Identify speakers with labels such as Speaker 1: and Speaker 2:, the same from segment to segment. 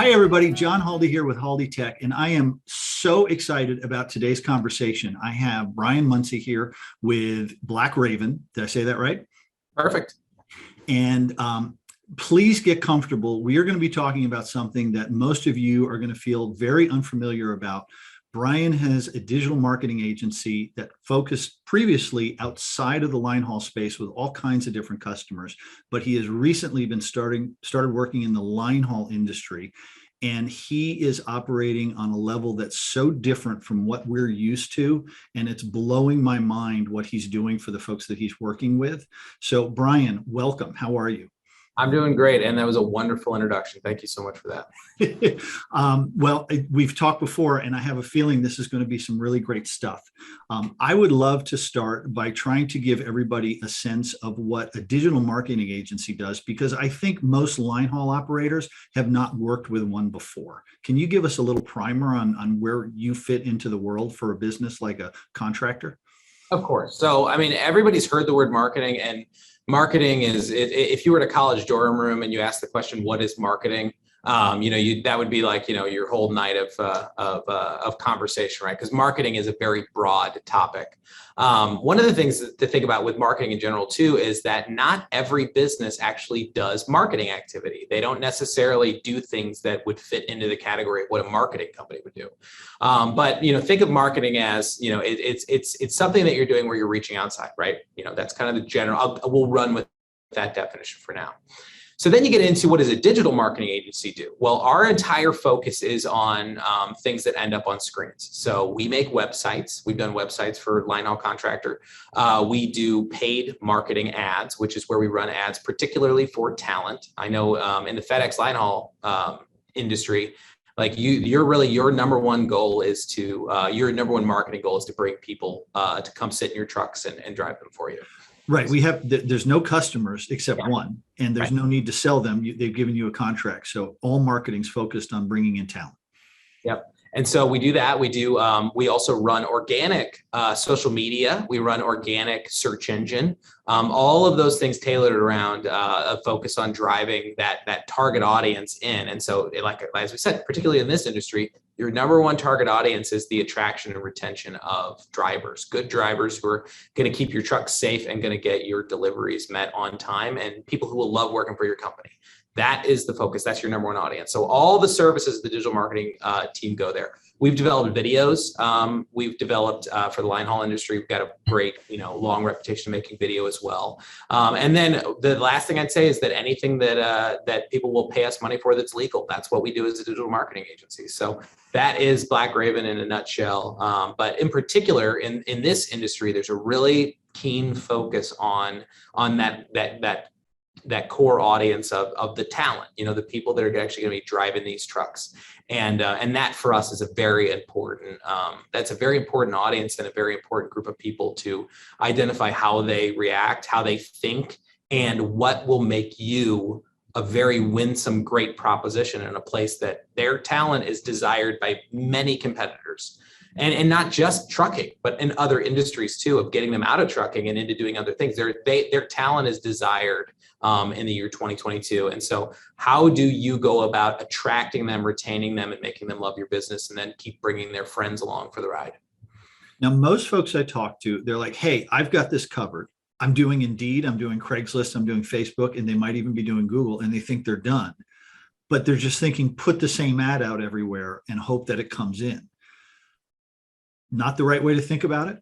Speaker 1: Hi, everybody. John Haldy here with Haldy Tech, and I am so excited about today's conversation. I have Brian Moncey here with Black Raven. Did I say that right?
Speaker 2: Perfect.
Speaker 1: And please get comfortable. We are going to be talking about something that most of you are going to feel very unfamiliar about. Brian has a digital marketing agency that focused previously outside of the line haul space with all kinds of different customers, but he has recently been started working in the line haul industry. And he is operating on a level that's so different from what we're used to. And it's blowing my mind what he's doing for the folks that he's working with. So Brian, welcome. How are you?
Speaker 2: I'm doing great. And that was a wonderful introduction. Thank you so much for that.
Speaker 1: Well, we've talked before, and I have a feeling this is going to be some really great stuff. I would love to start by trying to give everybody a sense of what a digital marketing agency does, because I think most line haul operators have not worked with one before. Can you give us a little primer on where you fit into the world for a business like a contractor?
Speaker 2: Of course. So, I mean, everybody's heard the word marketing, and marketing is, if you were at a college dorm room and you asked the question, what is marketing? That would be like, your whole night of conversation, right? Because marketing is a very broad topic. One of the things to think about with marketing in general too is that not every business actually does marketing activity. They don't necessarily do things that would fit into the category of what a marketing company would do. But think of marketing as, it's something that you're doing where you're reaching outside, right? That's kind of the general. We'll run with that definition for now. So then you get into, what does a digital marketing agency do? Well, our entire focus is on things that end up on screens. So we make websites. We've done websites for line haul contractor. We do paid marketing ads, which is where we run ads, particularly for talent. I know in the FedEx line haul industry, like your number one goal is your number one marketing goal is to bring people to come sit in your trucks and drive them for you.
Speaker 1: Right. There's no customers except one, and there's no need to sell them. They've given you a contract. So all marketing's focused on bringing in talent.
Speaker 2: Yep. And so we do that. We also run organic social media. We run organic search engine. All of those things tailored around a focus on driving that target audience in. And so, as we said, particularly in this industry, your number one target audience is the attraction and retention of drivers, good drivers who are going to keep your truck safe and going to get your deliveries met on time, and people who will love working for your company. That is the focus. That's your number one audience. So all the services of the digital marketing team go there. We've developed videos. We've developed for the line haul industry. We've got a great, long reputation of making video as well. And then the last thing I'd say is that anything that people will pay us money for that's legal, that's what we do as a digital marketing agency. So that is Black Raven in a nutshell. But in particular, in this industry, there's a really keen focus on that core audience of the talent, the people that are actually going to be driving these trucks. And that for us is a very important, that's a very important audience and a very important group of people to identify how they react, how they think, and what will make you a very winsome, great proposition in a place that their talent is desired by many competitors. And not just trucking, but in other industries too, of getting them out of trucking and into doing other things. Their talent is desired in the year 2022. And so how do you go about attracting them, retaining them, and making them love your business, and then keep bringing their friends along for the ride?
Speaker 1: Now, most folks I talk to, they're like, hey, I've got this covered. I'm doing Indeed, I'm doing Craigslist, I'm doing Facebook, and they might even be doing Google, and they think they're done. But they're just thinking, put the same ad out everywhere and hope that it comes in. Not the right way to think about it?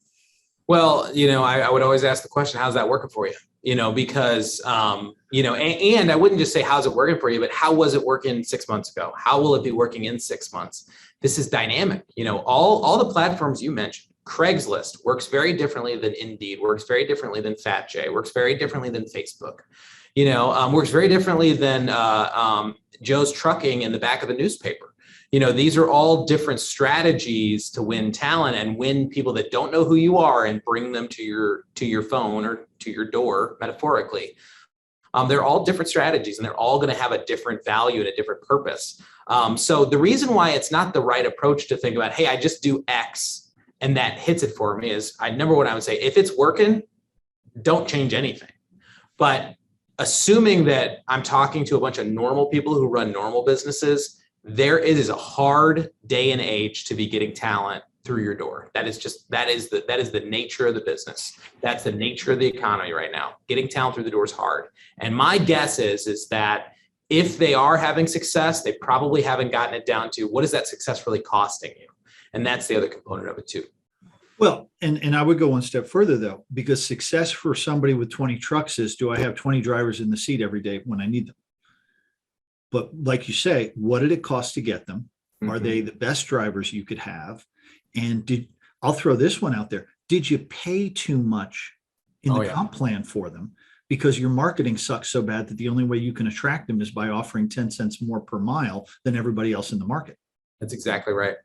Speaker 2: Well, I would always ask the question, how's that working for you? Because, and I wouldn't just say, how's it working for you, but how was it working 6 months ago? How will it be working in 6 months? This is dynamic. All the platforms you mentioned, Craigslist works very differently than Indeed, works very differently than FatJ, works very differently than Facebook, works very differently than Joe's Trucking in the back of the newspaper. These are all different strategies to win talent and win people that don't know who you are and bring them to your phone or to your door, metaphorically. They're all different strategies, and they're all going to have a different value and a different purpose. So the reason why it's not the right approach to think about, hey, I just do X and that hits it for me is, number one, I would say, if it's working, don't change anything. But assuming that I'm talking to a bunch of normal people who run normal businesses, there is a hard day and age to be getting talent through your door. That is the nature of the business. That's the nature of the economy right now. Getting talent through the door is hard. And my guess is that if they are having success, they probably haven't gotten it down to what is that success really costing you? And that's the other component of it too.
Speaker 1: Well, and I would go one step further though, because success for somebody with 20 trucks is, do I have 20 drivers in the seat every day when I need them? But like you say, what did it cost to get them? Mm-hmm. Are they the best drivers you could have? And I'll throw this one out there. Did you pay too much in the comp plan for them? Because your marketing sucks so bad that the only way you can attract them is by offering 10 cents more per mile than everybody else in the market.
Speaker 2: That's exactly right.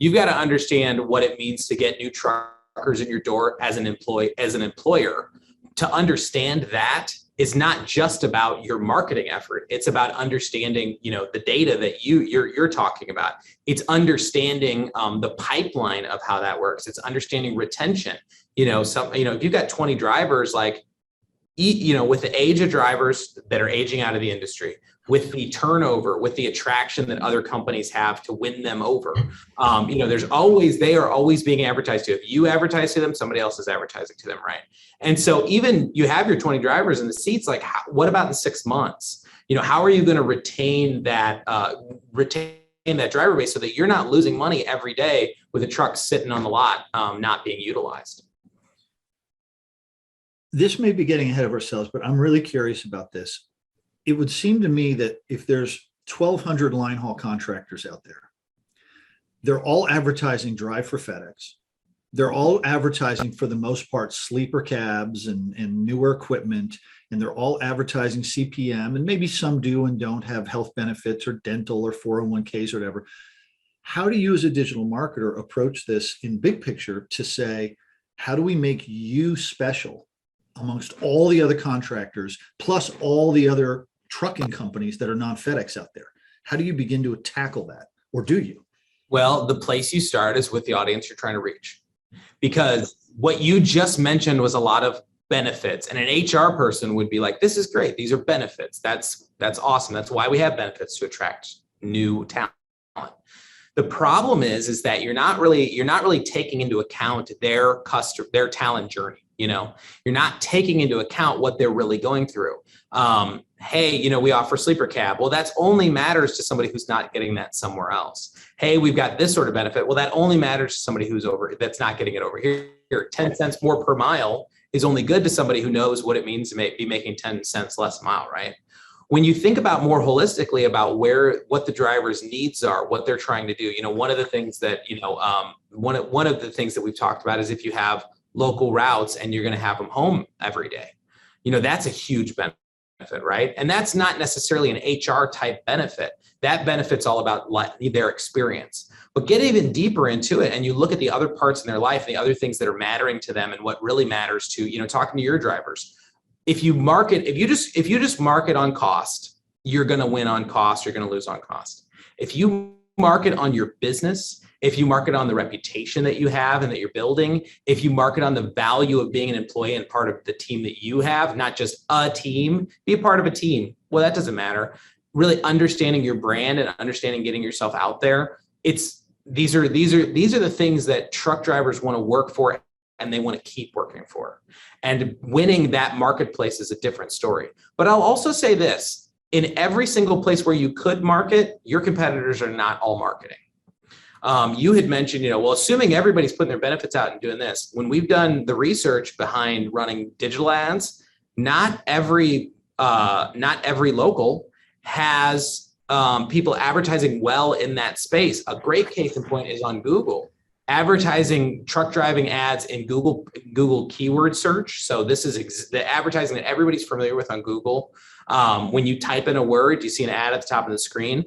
Speaker 2: You've got to understand what it means to get new truckers in your door as an employer. To understand that is not just about your marketing effort. It's about understanding, the data that you're talking about. It's understanding the pipeline of how that works. It's understanding retention. If you've got 20 drivers, with the age of drivers that are aging out of the industry, with the turnover, with the attraction that other companies have to win them over, they are always being advertised to. If you advertise to them, somebody else is advertising to them, right? And so even you have your 20 drivers in the seats, what about in 6 months? How are you going to retain that driver base so that you're not losing money every day with a truck sitting on the lot, not being utilized?
Speaker 1: This may be getting ahead of ourselves, but I'm really curious about this. It would seem to me that if there's 1,200 line haul contractors out there, they're all advertising drive for FedEx. They're all advertising, for the most part, sleeper cabs and newer equipment, and they're all advertising CPM, and maybe some do and don't have health benefits or dental or 401ks or whatever. How do you as a digital marketer approach this in big picture to say, how do we make you special amongst all the other contractors, plus all the other trucking companies that are non-FedEx out there? How do you begin to tackle that, or do you?
Speaker 2: Well, the place you start is with the audience you're trying to reach, because what you just mentioned was a lot of benefits, and an HR person would be like, this is great. These are benefits. That's awesome. That's why we have benefits, to attract new talent. The problem is that you're not really taking into account their talent journey. You're not taking into account what they're really going through. Hey, we offer sleeper cab. Well, that's only matters to somebody who's not getting that somewhere else. Hey, we've got this sort of benefit. Well, that only matters to somebody that's not getting it over here. 10 cents more per mile is only good to somebody who knows what it means to be making 10 cents less a mile, right? When you think about more holistically about what the driver's needs are, what they're trying to do, one of the things that, one of the things that we've talked about is if you have local routes and you're going to have them home every day, that's a huge benefit, right? And that's not necessarily an HR type benefit. That benefit's all about their experience. But get even deeper into it and you look at the other parts in their life, the other things that are mattering to them and what really matters to, talking to your drivers. If you just market on cost, you're going to win on cost, you're going to lose on cost. If you market on your business, if you market on the reputation that you have and that you're building, if you market on the value of being an employee and part of the team that you have, not just a team, be a part of a team. Well, that doesn't matter. Really understanding your brand and understanding getting yourself out there. These are the things that truck drivers want to work for and they want to keep working for. And winning that marketplace is a different story. But I'll also say this, in every single place where you could market, your competitors are not all marketing. You had mentioned, assuming everybody's putting their benefits out and doing this, when we've done the research behind running digital ads, not every local has people advertising well in that space. A great case in point is on Google. Advertising truck driving ads in Google keyword search. So this is the advertising that everybody's familiar with on Google. When you type in a word, you see an ad at the top of the screen.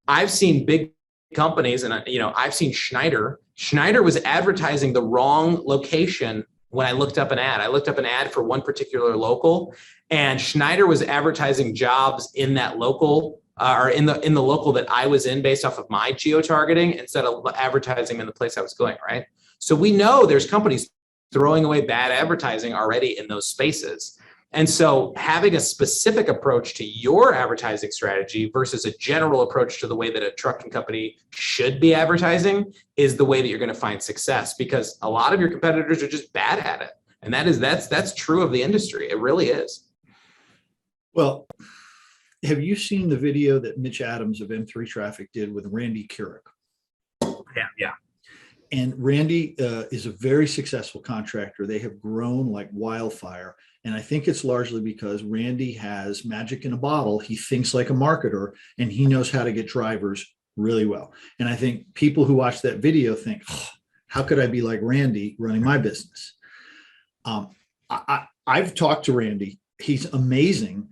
Speaker 2: I've seen big companies, and I've seen Schneider. Schneider was advertising the wrong location when I looked up an ad. I looked up an ad for one particular local, and Schneider was advertising jobs in that local. Or in the local that I was in based off of my geo-targeting instead of advertising in the place I was going, right? So we know there's companies throwing away bad advertising already in those spaces. And so having a specific approach to your advertising strategy versus a general approach to the way that a trucking company should be advertising is the way that you're going to find success, because a lot of your competitors are just bad at it. And that's true of the industry. It really is.
Speaker 1: Well, have you seen the video that Mitch Adams of M3 Traffic did with Randy Keurig?
Speaker 2: Yeah.
Speaker 1: And Randy is a very successful contractor. They have grown like wildfire. And I think it's largely because Randy has magic in a bottle. He thinks like a marketer, and he knows how to get drivers really well. And I think people who watch that video think, oh, how could I be like Randy running my business? I've talked to Randy. He's amazing.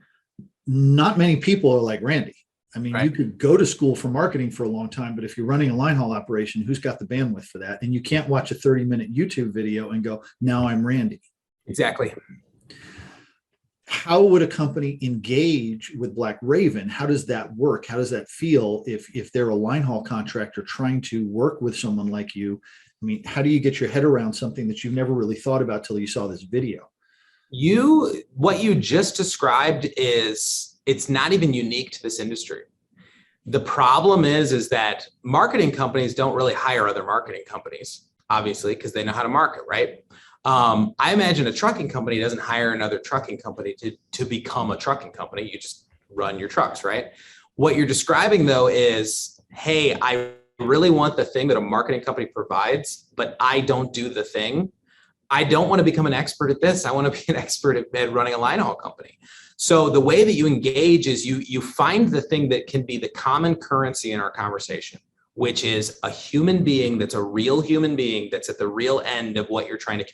Speaker 1: Not many people are like Randy. I mean, You could go to school for marketing for a long time, but if you're running a line haul operation, who's got the bandwidth for that? And you can't watch a 30-minute YouTube video and go, now I'm Randy.
Speaker 2: Exactly.
Speaker 1: How would a company engage with Black Raven? How does that work? How does that feel if they're a line haul contractor trying to work with someone like you? I mean, how do you get your head around something that you've never really thought about till you saw this video?
Speaker 2: What you just described it's not even unique to this industry. The problem is that marketing companies don't really hire other marketing companies, obviously, because they know how to market, right? I imagine a trucking company doesn't hire another trucking company to become a trucking company. You just run your trucks, right? What you're describing, though, is, hey, I really want the thing that a marketing company provides, but I don't do the thing. I don't want to become an expert at this. I want to be an expert at running a line haul company. So the way that you engage is you find the thing that can be the common currency in our conversation, which is a human being that's a real human being that's at the real end of what you're trying to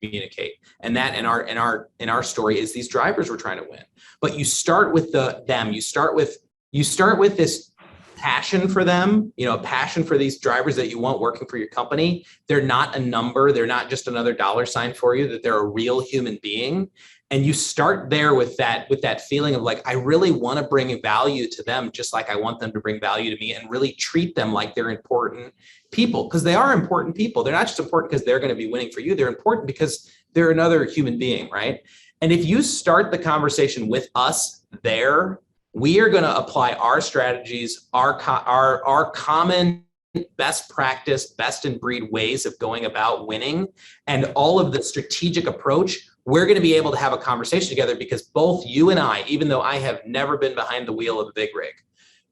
Speaker 2: communicate. And that in our story is these drivers we're trying to win. But you start with them. You start with this passion for them, a passion for these drivers that you want working for your company. They're not a number. They're not just another dollar sign for you, that they're a real human being. And you start there with that feeling of like, I really want to bring value to them, just like I want them to bring value to me, and really treat them like they're important people, because they are important people. They're not just important because they're going to be winning for you. They're important because they're another human being, right? And if you start the conversation with us there, we are going to apply our strategies, our common best practice, best in breed ways of going about winning, and all of the strategic approach. We're going to be able to have a conversation together, because both you and I, even though I have never been behind the wheel of a big rig,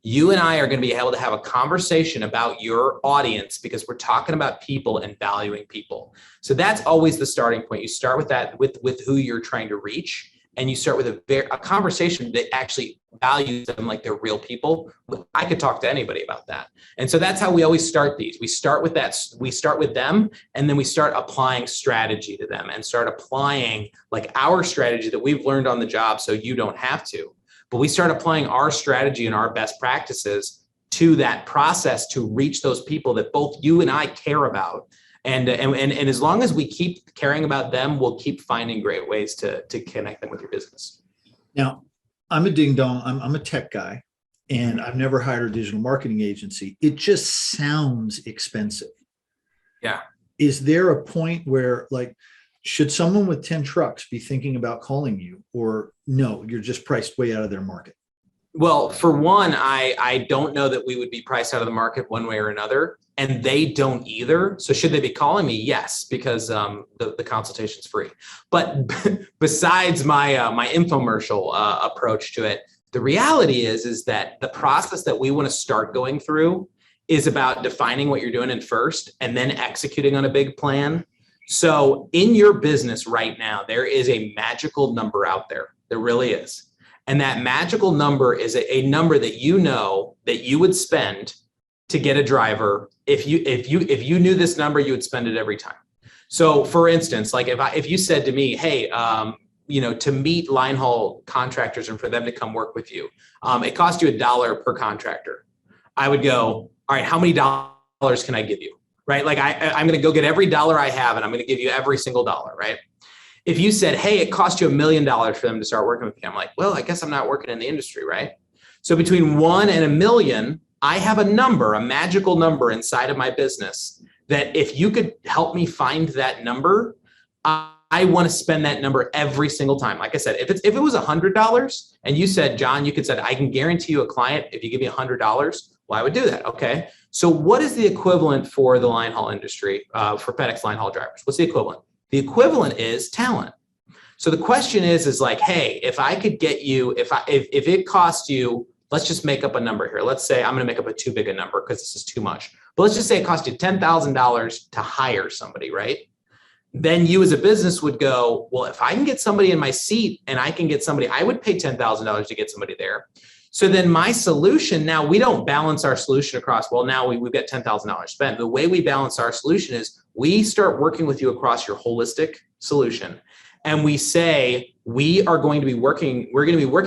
Speaker 2: you and I are going to be able to have a conversation about your audience, because we're talking about people and valuing people. So that's always the starting point. You start with that, with who you're trying to reach. And you start with a conversation that actually values them like they're real people. I could talk to anybody about that. And so that's how we always start these. We start with that. We start with them, and then we start applying strategy to them, and start applying like our strategy that we've learned on the job, so you don't have to. But we start applying our strategy and our best practices to that process to reach those people that both you and I care about. And as long as we keep caring about them, we'll keep finding great ways to connect them with your business.
Speaker 1: Now, I'm a ding dong. I'm a tech guy, and I've never hired a digital marketing agency. It just sounds expensive.
Speaker 2: Yeah.
Speaker 1: Is there a point where, like, should someone with 10 trucks be thinking about calling you, or no, you're just priced way out of their market?
Speaker 2: Well, for one, I don't know that we would be priced out of the market one way or another, and they don't either. So should they be calling me? Yes, because the consultation's free. But besides my infomercial approach to it, the reality is that the process that we want to start going through is about defining what you're doing in first, and then executing on a big plan. So in your business right now, there is a magical number out there. There really is. And that magical number is a number that you know that you would spend to get a driver. If you knew this number, you would spend it every time. So for instance, like if you said to me, hey, to meet line haul contractors and for them to come work with you, it costs you $1 per contractor. I would go, all right, how many dollars can I give you? Right? Like I'm going to go get every dollar I have, and I'm going to give you every single dollar, right? If you said, hey, it cost you $1 million for them to start working with me, I'm like, well, I guess I'm not working in the industry, right? So between 1 and 1 million, I have a number, a magical number inside of my business that if you could help me find that number, I want to spend that number every single time. Like I said, if it was $100 and you said, John, you could say, I can guarantee you a client if you give me $100, well, I would do that. Okay. So what is the equivalent for the line haul industry, for FedEx line haul drivers? What's the equivalent? The equivalent is talent. So the question is like, hey, if I could get you, if it cost you, let's just make up a number here. Let's say I'm going to make up a too big a number because this is too much. But let's just say it cost you $10,000 to hire somebody, right? Then you as a business would go, well, if I can get somebody in my seat and I can get somebody, I would pay $10,000 to get somebody there. So then my solution, now we don't balance our solution across, well, now we've got $10,000 spent. The way we balance our solution is we start working with you across your holistic solution. And we say, we're going to be working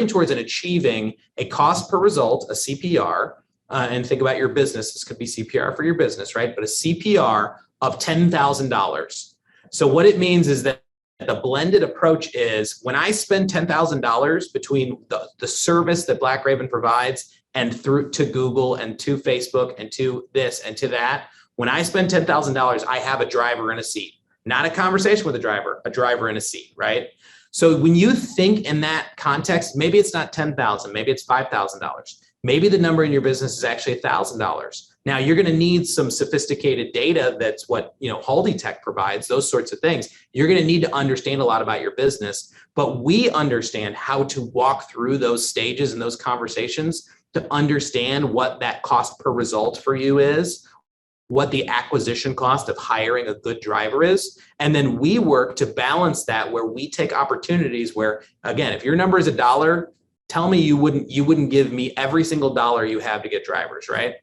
Speaker 2: towards and achieving a cost per result, a CPR, and think about your business. This could be CPR for your business, right? But a CPR of $10,000. So what it means is that the blended approach is when I spend $10,000 between the service that Black Raven provides and through to Google and to Facebook and to this and to that, when I spend $10,000, I have a driver in a seat, not a conversation with a driver in a seat, right? So when you think in that context, maybe it's not $10,000, maybe it's $5,000. Maybe the number in your business is actually $1,000. Now you're going to need some sophisticated data. That's what, Haldy Tech provides, those sorts of things. You're going to need to understand a lot about your business, but we understand how to walk through those stages and those conversations to understand what that cost per result for you is, what the acquisition cost of hiring a good driver is. And then we work to balance that where we take opportunities where, again, if your number is $1, tell me you wouldn't give me every single dollar you have to get drivers, right?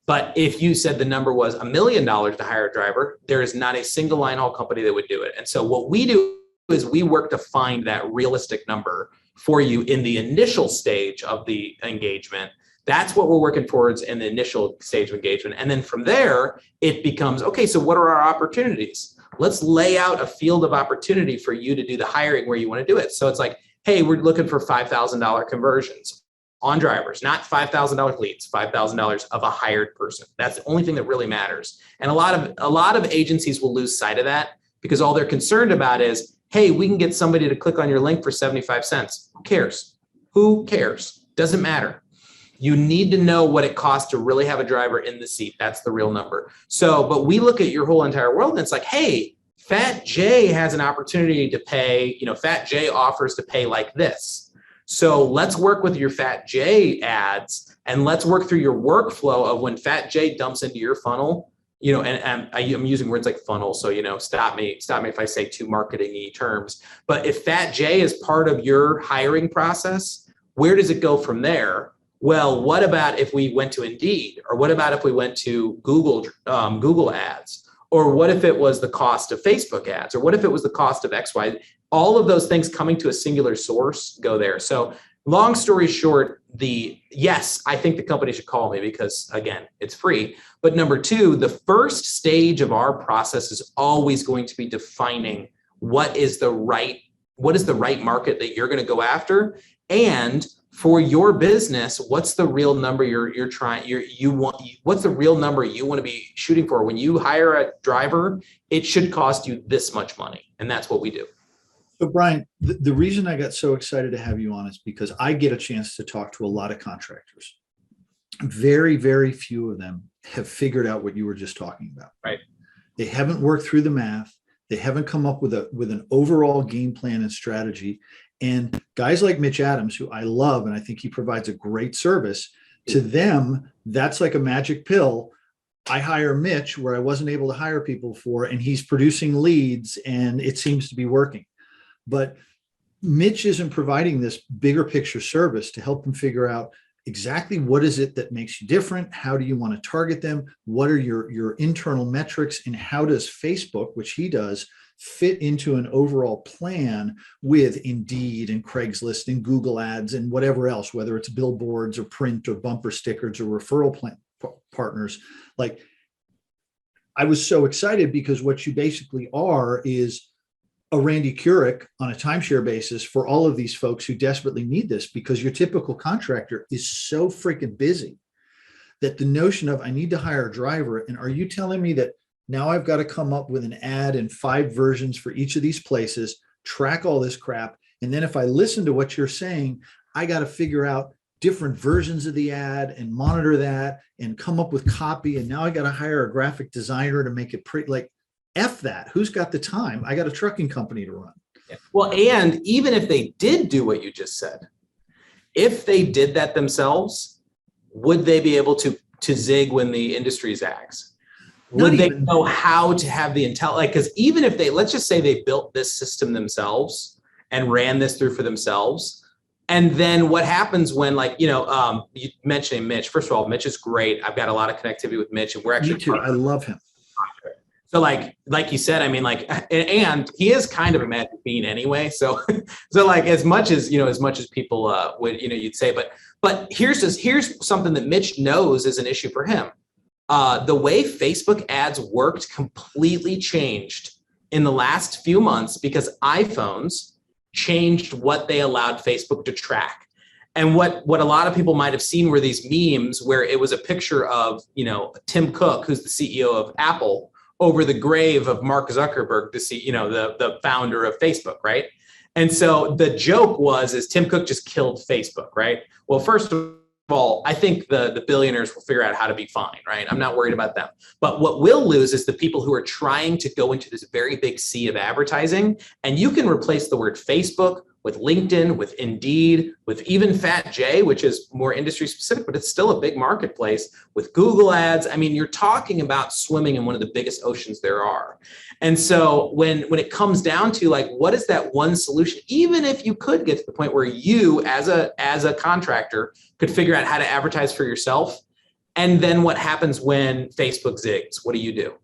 Speaker 2: But if you said the number was $1 million to hire a driver, there is not a single line haul company that would do it. And so what we do is we work to find that realistic number for you in the initial stage of the engagement. That's what we're working towards in the initial stage of engagement. And then from there, it becomes, okay, so what are our opportunities? Let's lay out a field of opportunity for you to do the hiring where you want to do it. So it's like, hey, we're looking for $5,000 conversions on drivers, not $5,000 leads, $5,000 of a hired person. That's the only thing that really matters. And a lot of agencies will lose sight of that because all they're concerned about is, hey, we can get somebody to click on your link for 75 cents. Who cares? Who cares? Doesn't matter. You need to know what it costs to really have a driver in the seat. That's the real number. So, but we look at your whole entire world and it's like, hey, Fat J has an opportunity to pay, Fat J offers to pay like this. So let's work with your Fat J ads and let's work through your workflow of when Fat J dumps into your funnel, and I'm using words like funnel. So, stop me if I say too marketing-y terms, but if Fat J is part of your hiring process, where does it go from there? Well, what about if we went to Indeed, or what about if we went to Google ads? Or what if it was the cost of Facebook ads? Or what if it was the cost of X, Y? All of those things coming to a singular source go there. So long story short, yes, I think the company should call me because, again, it's free. But number two, the first stage of our process is always going to be defining what is the right market that you're going to go after. And for your business, what's the real number what's the real number you want to be shooting for? When you hire a driver, it should cost you this much money. And that's what we do.
Speaker 1: So Brian, the reason I got so excited to have you on is because I get a chance to talk to a lot of contractors. Very, very few of them have figured out what you were just talking about.
Speaker 2: Right.
Speaker 1: They haven't worked through the math. They haven't come up with an overall game plan and strategy. And guys like Mitch Adams, who I love, and I think he provides a great service, to them, that's like a magic pill. I hire Mitch where I wasn't able to hire people before, and he's producing leads and it seems to be working. But Mitch isn't providing this bigger picture service to help them figure out exactly what is it that makes you different? How do you want to target them? What are your internal metrics? And how does Facebook, which he does, fit into an overall plan with Indeed and Craigslist and Google ads and whatever else, whether it's billboards or print or bumper stickers or referral partners. Like, I was so excited because what you basically are is a Randy Curick on a timeshare basis for all of these folks who desperately need this, because your typical contractor is so freaking busy that the notion of I need to hire a driver, and are you telling me that Now I've got to come up with an ad in 5 versions for each of these places, track all this crap. And then if I listen to what you're saying, I got to figure out different versions of the ad and monitor that and come up with copy. And now I got to hire a graphic designer to make it pretty. Like, F that. Who's got the time? I got a trucking company to run.
Speaker 2: Yeah. Well, and even if they did do what you just said, if they did that themselves, would they be able to zig when the industry zags? Would they know how to have the intel? Like, because even if they, let's just say they built this system themselves and ran this through for themselves, and then what happens when, like, you mentioning Mitch. First of all, Mitch is great. I've got a lot of connectivity with Mitch, and we're actually.
Speaker 1: Me too. I love him.
Speaker 2: So like you said, I mean, like, and he is kind of a magic bean anyway. So like, as much as people would, you'd say, but here's something that Mitch knows is an issue for him. The way Facebook ads worked completely changed in the last few months because iPhones changed what they allowed Facebook to track. And what a lot of people might have seen were these memes where it was a picture of, Tim Cook, who's the CEO of Apple, over the grave of Mark Zuckerberg, the founder of Facebook, right? And so the joke is Tim Cook just killed Facebook, right? Well, first of all, I think the billionaires will figure out how to be fine, right? I'm not worried about them. But what will lose is the people who are trying to go into this very big sea of advertising. And you can replace the word Facebook with LinkedIn, with Indeed, with even Fat J, which is more industry specific, but it's still a big marketplace, with Google ads. I mean, you're talking about swimming in one of the biggest oceans there are. And so when it comes down to, like, what is that one solution, even if you could get to the point where you as a contractor could figure out how to advertise for yourself, and then what happens when Facebook zigs? What do you do?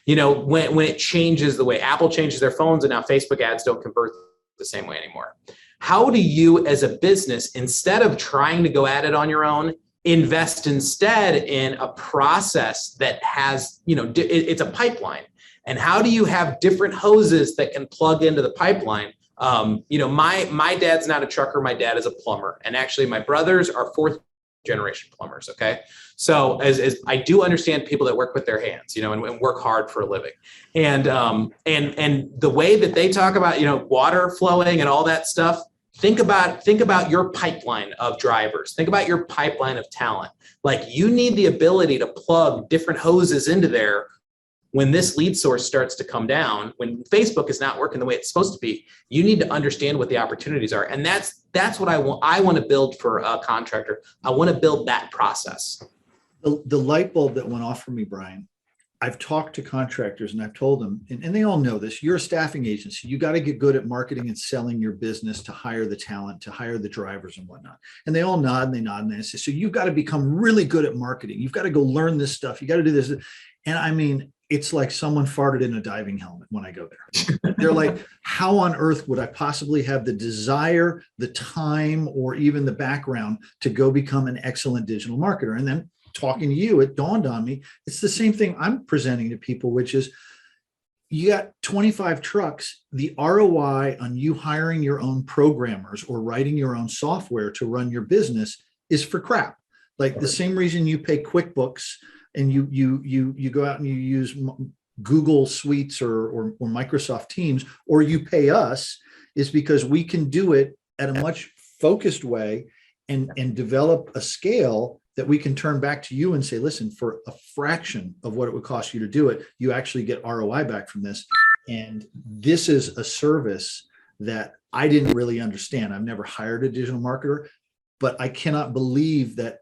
Speaker 2: When it changes the way Apple changes their phones and now Facebook ads don't convert the same way anymore. How do you, as a business, instead of trying to go at it on your own, invest instead in a process that has, it's a pipeline? And how do you have different hoses that can plug into the pipeline? My dad's not a trucker. My dad is a plumber. And actually my brothers are 4th generation plumbers. Okay. So as I do understand people that work with their hands, and work hard for a living, and the way that they talk about, water flowing and all that stuff, think about your pipeline of drivers, think about your pipeline of talent. Like, you need the ability to plug different hoses into there when this lead source starts to come down, when Facebook is not working the way it's supposed to be. You need to understand what the opportunities are. And that's what I want to build for a contractor. I want to build that process.
Speaker 1: The light bulb that went off for me, Brian, I've talked to contractors and I've told them, and they all know this, you're a staffing agency. You got to get good at marketing and selling your business to hire the talent, to hire the drivers and whatnot. And they all nod and they nod and they say, so you've got to become really good at marketing. You've got to go learn this stuff. You got to do this. And I mean, it's like someone farted in a diving helmet when I go there. They're like, how on earth would I possibly have the desire, the time, or even the background to go become an excellent digital marketer? And then talking to you, it dawned on me, it's the same thing I'm presenting to people, which is, you got 25 trucks. The ROI on you hiring your own programmers or writing your own software to run your business is for crap. Like the same reason you pay QuickBooks and you go out and you use Google Suites or Microsoft Teams, or you pay us, is because we can do it at a much focused way and develop a scale that we can turn back to you and say, listen, for a fraction of what it would cost you to do it, you actually get ROI back from this. And this is a service that I didn't really understand. I've never hired a digital marketer, but I cannot believe that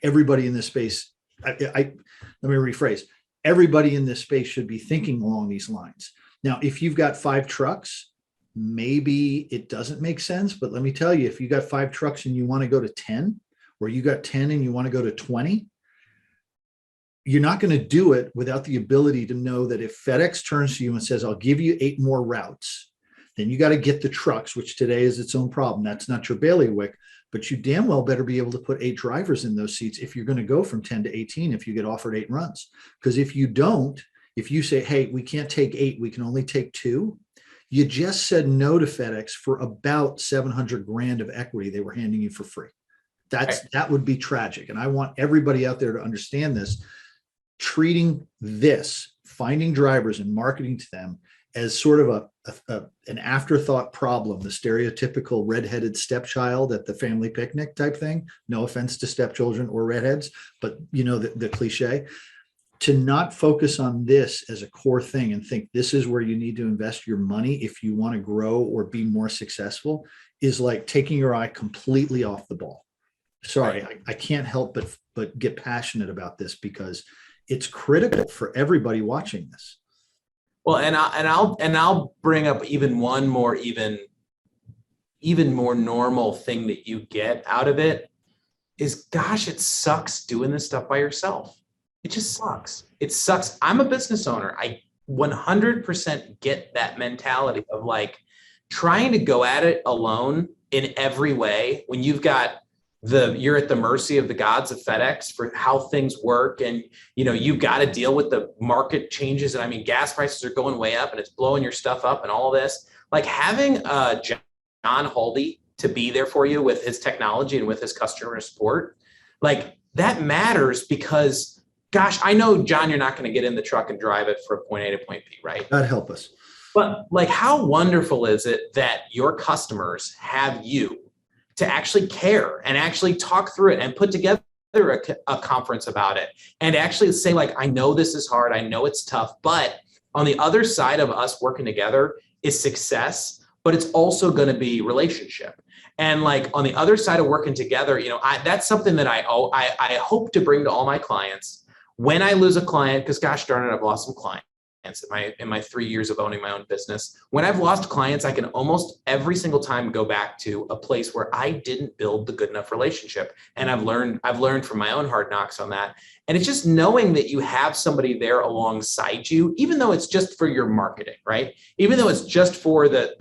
Speaker 1: everybody in this space, let me rephrase, everybody in this space should be thinking along these lines. Now, if you've got 5 trucks, maybe it doesn't make sense, but let me tell you, if you got 5 trucks and you want to go to 10, or you got 10 and you want to go to 20, you're not going to do it without the ability to know that if FedEx turns to you and says, I'll give you 8 more routes, then you got to get the trucks, which today is its own problem. That's not your bailiwick, but you damn well better be able to put 8 drivers in those seats if you're going to go from 10 to 18, if you get offered 8 runs. Because if you don't, if you say, hey, we can't take 8, we can only take 2, you just said no to FedEx for about 700 grand of equity they were handing you for free. That would be tragic. And I want everybody out there to understand this. Treating this finding drivers and marketing to them as sort of an afterthought problem, the stereotypical redheaded stepchild at the family picnic type thing. No offense to stepchildren or redheads, but the cliche. To not focus on this as a core thing and think this is where you need to invest your money if you want to grow or be more successful is like taking your eye completely off the ball. Sorry, I can't help but get passionate about this because it's critical for everybody watching this.
Speaker 2: Well, and I'll bring up even one more even more normal thing that you get out of it is, gosh, it sucks doing this stuff by yourself. It just sucks. It sucks. I'm a business owner. I 100% get that mentality of like trying to go at it alone in every way when you're at the mercy of the gods of FedEx for how things work. And, you've got to deal with the market changes. And I mean, gas prices are going way up and it's blowing your stuff up and all this. Like having John Haldy to be there for you with his technology and with his customer support, like that matters because, gosh, I know, John, you're not going to get in the truck and drive it from point A to point B, right?
Speaker 1: That'd help us.
Speaker 2: But like, how wonderful is it that your customers have you to actually care and actually talk through it and put together a conference about it and actually say like, I know this is hard. I know it's tough, but on the other side of us working together is success, but it's also going to be relationship. And like on the other side of working together, that's something that I hope to bring to all my clients. When I lose a client, because gosh darn it, I've lost some clients in my 3 years of owning my own business. When I've lost clients, I can almost every single time go back to a place where I didn't build the good enough relationship. And I've learned from my own hard knocks on that. And it's just knowing that you have somebody there alongside you, even though it's just for your marketing, right? Even though it's just for the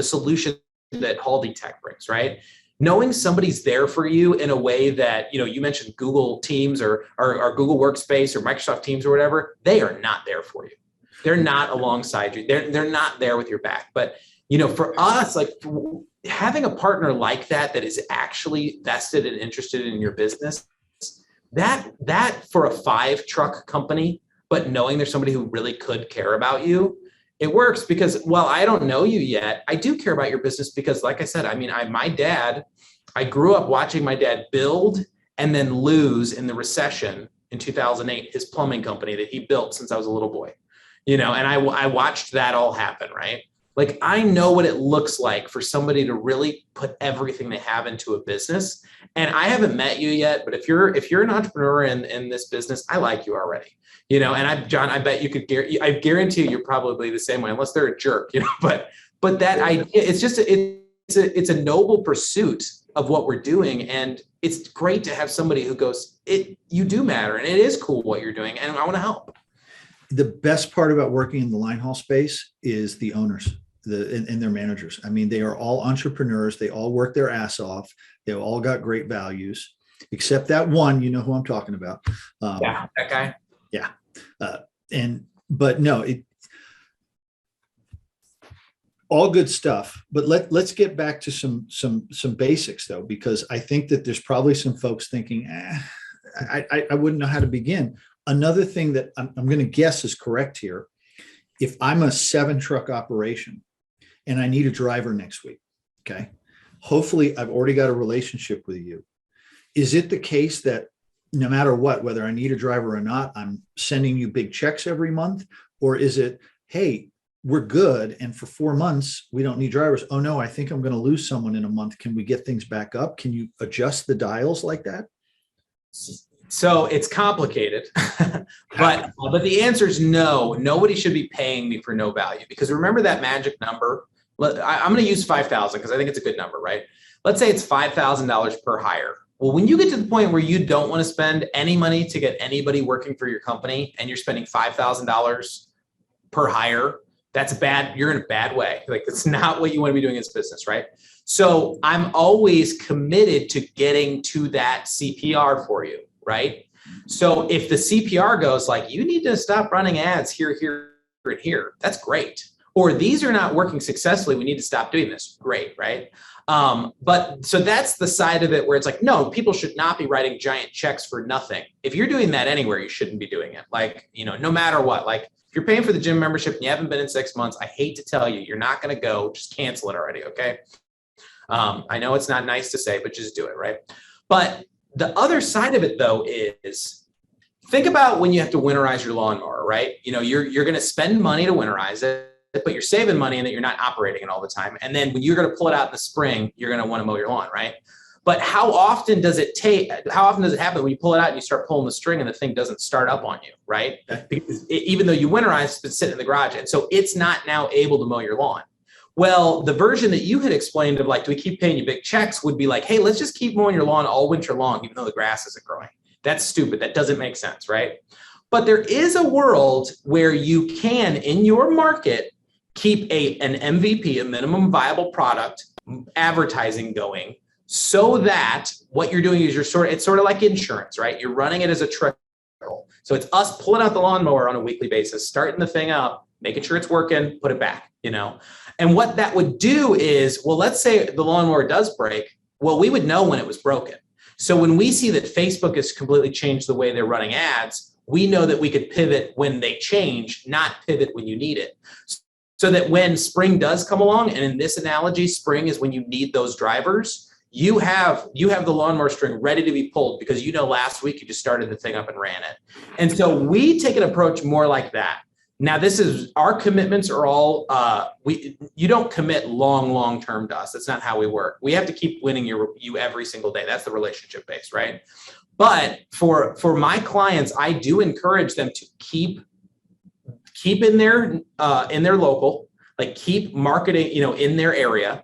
Speaker 2: solution that Haldy Tech brings, right? Knowing somebody's there for you in a way that, you mentioned Google Teams or Google Workspace or Microsoft Teams or whatever, they are not there for you. They're not alongside you. They're not there with your back. But, for us, like having a partner like that is actually vested and interested in your business, that for a 5-truck company, but knowing there's somebody who really could care about you, it works because while I don't know you yet, I do care about your business because like I said, I mean, I grew up watching my dad build and then lose in the recession in 2008, his plumbing company that he built since I was a little boy, and I watched that all happen, right? Like I know what it looks like for somebody to really put everything they have into a business. And I haven't met you yet, but if you're an entrepreneur in this business, I like you already. And John, I bet you could I guarantee you're probably the same way, unless they're a jerk, but that idea, it's just, it's a noble pursuit of what we're doing. And it's great to have somebody who goes, you do matter. And it is cool what you're doing. And I want to help.
Speaker 1: The best part about working in the line haul space is the owners and their managers. I mean, they are all entrepreneurs. They all work their ass off. They all got great values, except that one, who I'm talking about.
Speaker 2: Yeah, that guy.
Speaker 1: Yeah. But no, all good stuff, but let's get back to some basics though, because I think that there's probably some folks thinking, I wouldn't know how to begin. Another thing that I'm going to guess is correct here. If I'm a 7-truck operation and I need a driver next week, okay, hopefully I've already got a relationship with you. Is it the case that no matter what, whether I need a driver or not, I'm sending you big checks every month? Or is it, hey, we're good, and for 4 months, we don't need drivers. Oh no, I think I'm going to lose someone in a month. Can we get things back up? Can you adjust the dials like that?
Speaker 2: So it's complicated, but the answer is no. Nobody should be paying me for no value, because remember that magic number. I'm going to use 5,000 because I think it's a good number, right? Let's say it's $5,000 per hire. Well, when you get to the point where you don't want to spend any money to get anybody working for your company and you're spending $5,000 per hire, that's bad. You're in a bad way. Like, it's not what you want to be doing in this business, right? So I'm always committed to getting to that CPR for you, right? So if the CPR goes like, you need to stop running ads here, here, and here, that's great. or these are not working successfully, we need to stop doing this. Great, right? But so that's the side of it where it's like, no, people should not be writing giant checks for nothing. If you're doing that anywhere, you shouldn't be doing it. Like, no matter what, like if you're paying for the gym membership and you haven't been in 6 months, I hate to tell you, you're not going to go, just cancel it already. Okay. I know it's not nice to say, but just do it. Right. But the other side of it though is, think about when you have to winterize your lawnmower, right? You're going to spend money to winterize it, but you're saving money in that you're not operating it all the time. And then when you're going to pull it out in the spring, you're going to want to mow your lawn, right? But how often does it happen when you pull it out and you start pulling the string and the thing doesn't start up on you, right? Because even though you winterize, it's been sitting in the garage. And so it's not now able to mow your lawn. Well, the version that you had explained of like, do we keep paying you big checks would be like, hey, let's just keep mowing your lawn all winter long, even though the grass isn't growing. That's stupid. That doesn't make sense, right? But there is a world where you can, in your market, keep an MVP, a minimum viable product, advertising going, so that what you're doing is it's sort of like insurance, right? You're running it as a trickle. So it's us pulling out the lawnmower on a weekly basis, starting the thing up, making sure it's working, put it back, And what that would do is, well, let's say the lawnmower does break. Well, we would know when it was broken. So when we see that Facebook has completely changed the way they're running ads, we know that we could pivot when they change, not pivot when you need it. So that when spring does come along, and in this analogy, spring is when you need those drivers, you have the lawnmower string ready to be pulled because last week you just started the thing up and ran it. And so we take an approach more like that. Now, our commitments are all, you don't commit long-term to us. That's not how we work. We have to keep winning you every single day. That's the relationship base, right? But for my clients, I do encourage them to keep in their local, like keep marketing, in their area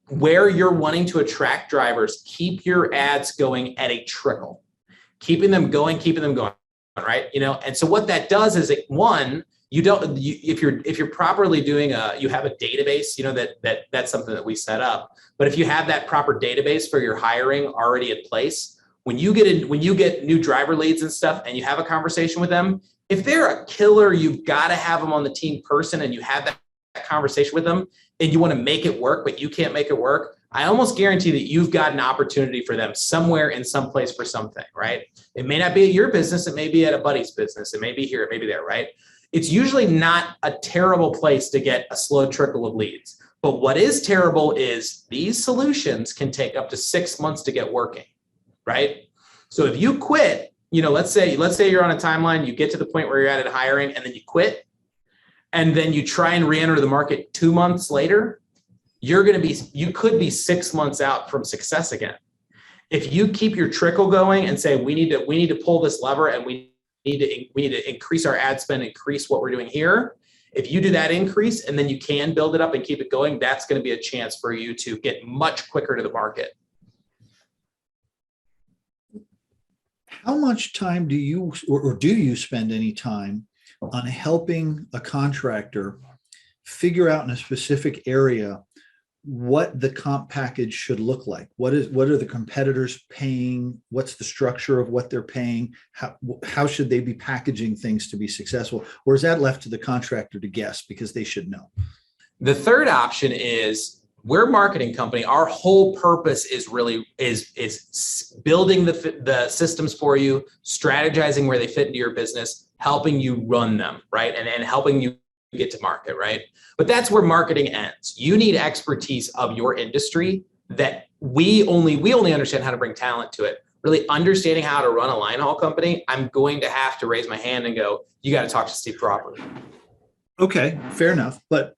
Speaker 2: where you're wanting to attract drivers, keep your ads going at a trickle, keeping them going, right? And so what that does is if you're properly doing you have a database, that's something that we set up. But if you have that proper database for your hiring already in place, when you get new driver leads and stuff and you have a conversation with them, if they're a killer, you've got to have them on the team person and you have that conversation with them and you want to make it work, but you can't make it work. I almost guarantee that you've got an opportunity for them somewhere in some place for something, right? It may not be at your business. It may be at a buddy's business. It may be here. It may be there, right? It's usually not a terrible place to get a slow trickle of leads. But what is terrible is these solutions can take up to 6 months to get working, right? So if you quit, let's say you're on a timeline, you get to the point where you're at hiring and then you quit, and then you try and re-enter the market 2 months later, you could be 6 months out from success again. If you keep your trickle going and say, we need to pull this lever and we need to increase our ad spend, increase what we're doing here. If you do that increase and then you can build it up and keep it going, that's going to be a chance for you to get much quicker to the market.
Speaker 1: How much time do you, or do you spend any time on helping a contractor figure out in a specific area what the comp package should look like? What are the competitors paying? What's the structure of what they're paying? How should they be packaging things to be successful? Or is that left to the contractor to guess because they should know?
Speaker 2: The third option is, we're a marketing company. Our whole purpose is really building the systems for you, strategizing where they fit into your business, helping you run them, right? And helping you get to market, right? But that's where marketing ends. You need expertise of your industry that we only understand how to bring talent to it. Really understanding how to run a line haul company, I'm going to have to raise my hand and go, you got to talk to Steve Crawford.
Speaker 1: Okay, fair enough. But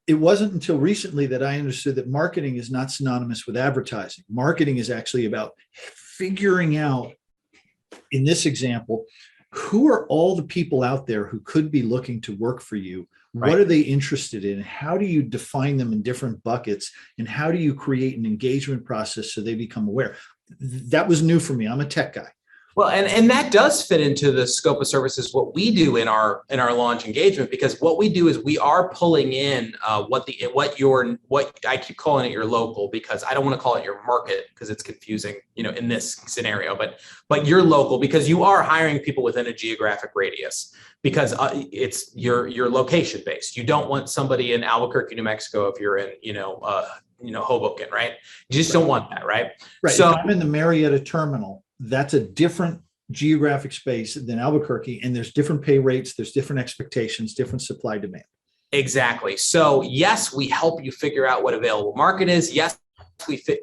Speaker 1: it wasn't until recently that I understood that marketing is not synonymous with advertising. Marketing is actually about figuring out, in this example, who are all the people out there who could be looking to work for you? What are they interested in? How do you define them in different buckets? And how do you create an engagement process so they become aware? That was new for me. I'm a tech guy.
Speaker 2: Well, and that does fit into the scope of services, what we do in our launch engagement, because what we do is we are pulling in what I keep calling it your local, because I don't want to call it your market because it's confusing, in this scenario, but your local, because you are hiring people within a geographic radius, because it's your location based. You don't want somebody in Albuquerque, New Mexico, if you're in Hoboken, right? You just don't want that, right?
Speaker 1: Right.
Speaker 2: So
Speaker 1: if I'm in the Marietta terminal, that's a different geographic space than Albuquerque, and there's different pay rates, there's different expectations, different supply demand.
Speaker 2: Exactly. So yes, we help you figure out what available market is. Yes,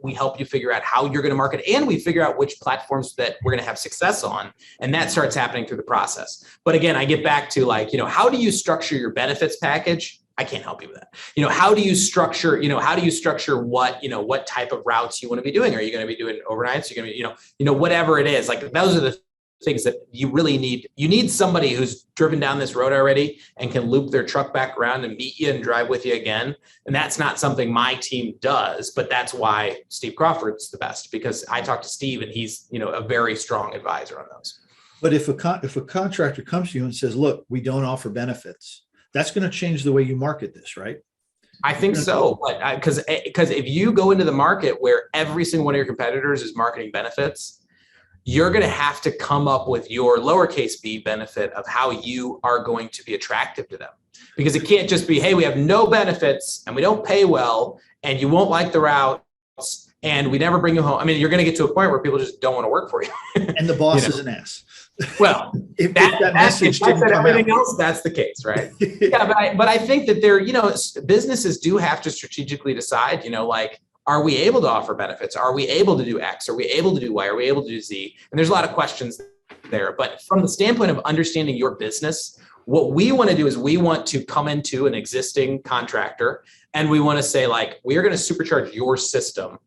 Speaker 2: we help you figure out how you're going to market, and we figure out which platforms that we're going to have success on. And that starts happening through the process. But again, I get back to how do you structure your benefits package? I can't help you with that. How do you structure what type of routes you want to be doing? Are you going to be doing overnights? You're going to be, whatever it is. Like, those are the things that you really need. You need somebody who's driven down this road already and can loop their truck back around and meet you and drive with you again. And that's not something my team does, but that's why Steve Crawford's the best, because I talk to Steve and he's, a very strong advisor on those.
Speaker 1: But if a contractor comes to you and says, look, we don't offer benefits, that's going to change the way you market this, right?
Speaker 2: I think so, but because if you go into the market where every single one of your competitors is marketing benefits, you're going to have to come up with your lowercase b benefit of how you are going to be attractive to them. Because it can't just be, hey, we have no benefits and we don't pay well and you won't like the routes and we never bring you home. I mean, you're going to get to a point where people just don't want to work for you.
Speaker 1: And the boss is an ass.
Speaker 2: Well,
Speaker 1: if that message didn't come
Speaker 2: everything
Speaker 1: out.
Speaker 2: else, that's the case, right? Yeah, but I think that businesses do have to strategically decide, are we able to offer benefits? Are we able to do X? Are we able to do Y? Are we able to do Z? And there's a lot of questions there. But from the standpoint of understanding your business, what we want to do is we want to come into an existing contractor and we want to say, we are going to supercharge your system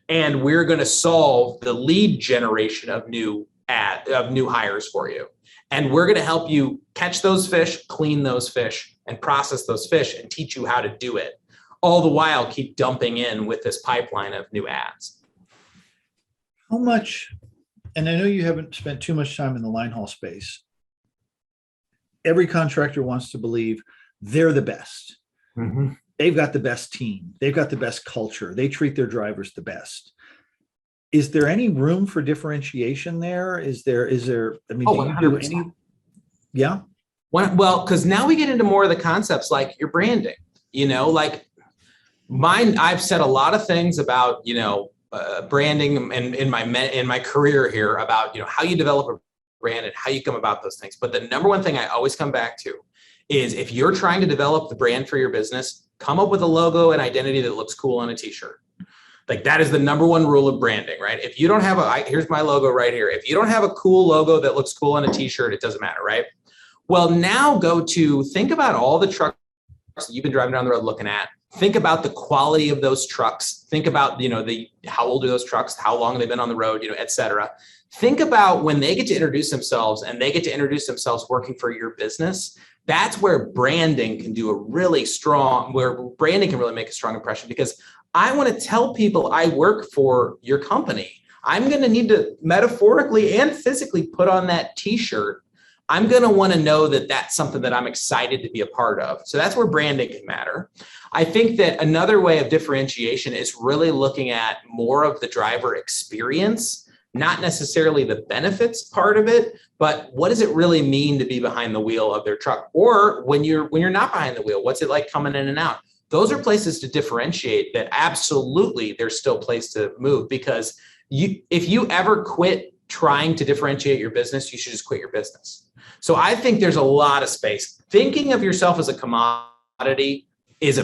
Speaker 2: and we're going to solve the lead generation of new hires for you. And we're going to help you catch those fish, clean those fish, and process those fish and teach you how to do it. All the while keep dumping in with this pipeline of new ads.
Speaker 1: How much, and I know you haven't spent too much time in the line haul space. Every contractor wants to believe they're the best.
Speaker 2: Mm-hmm.
Speaker 1: They've got the best team. They've got the best culture. They treat their drivers the best. Is there any room for differentiation there? Is there, I mean, do you do any? Yeah.
Speaker 2: Well, because now we get into more of the concepts like your branding, mine, I've said a lot of things about, branding and in my career here about, how you develop a brand and how you come about those things. But the number one thing I always come back to is if you're trying to develop the brand for your business, come up with a logo and identity that looks cool on a t-shirt. That is the number one rule of branding, right? If you don't have here's my logo right here. If you don't have a cool logo that looks cool on a t-shirt, it doesn't matter, right? Well, now think about all the trucks that you've been driving down the road looking at. Think about the quality of those trucks. Think about, how old are those trucks? How long they've been on the road, et cetera. Think about when they get to introduce themselves and they get to introduce themselves working for your business. That's where branding can where branding can really make a strong impression, because I want to tell people I work for your company. I'm going to need to metaphorically and physically put on that t-shirt. I'm going to want to know that that's something that I'm excited to be a part of. So that's where branding can matter. I think that another way of differentiation is really looking at more of the driver experience, not necessarily the benefits part of it, but what does it really mean to be behind the wheel of their truck? Or when you're not behind the wheel, what's it like coming in and out? Those are places to differentiate that absolutely there's still place to move, because if you ever quit trying to differentiate your business, you should just quit your business. So I think there's a lot of space. Thinking of yourself as a commodity is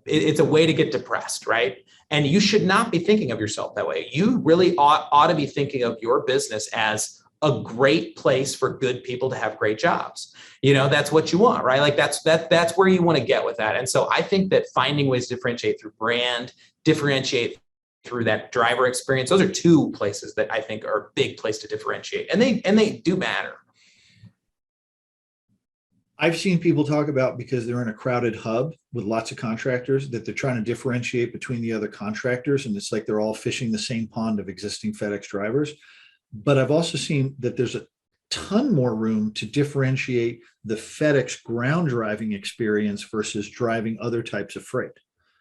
Speaker 2: it's a way to get depressed, right? And you should not be thinking of yourself that way. You really ought to be thinking of your business as a great place for good people to have great jobs. That's what you want, right? That's where you want to get with that. And so I think that finding ways to differentiate through brand, differentiate through that driver experience, those are two places that I think are a big place to differentiate. And they do matter.
Speaker 1: I've seen people talk about, because they're in a crowded hub with lots of contractors, that they're trying to differentiate between the other contractors. And it's like they're all fishing the same pond of existing FedEx drivers. But I've also seen that there's a ton more room to differentiate the FedEx ground driving experience versus driving other types of freight.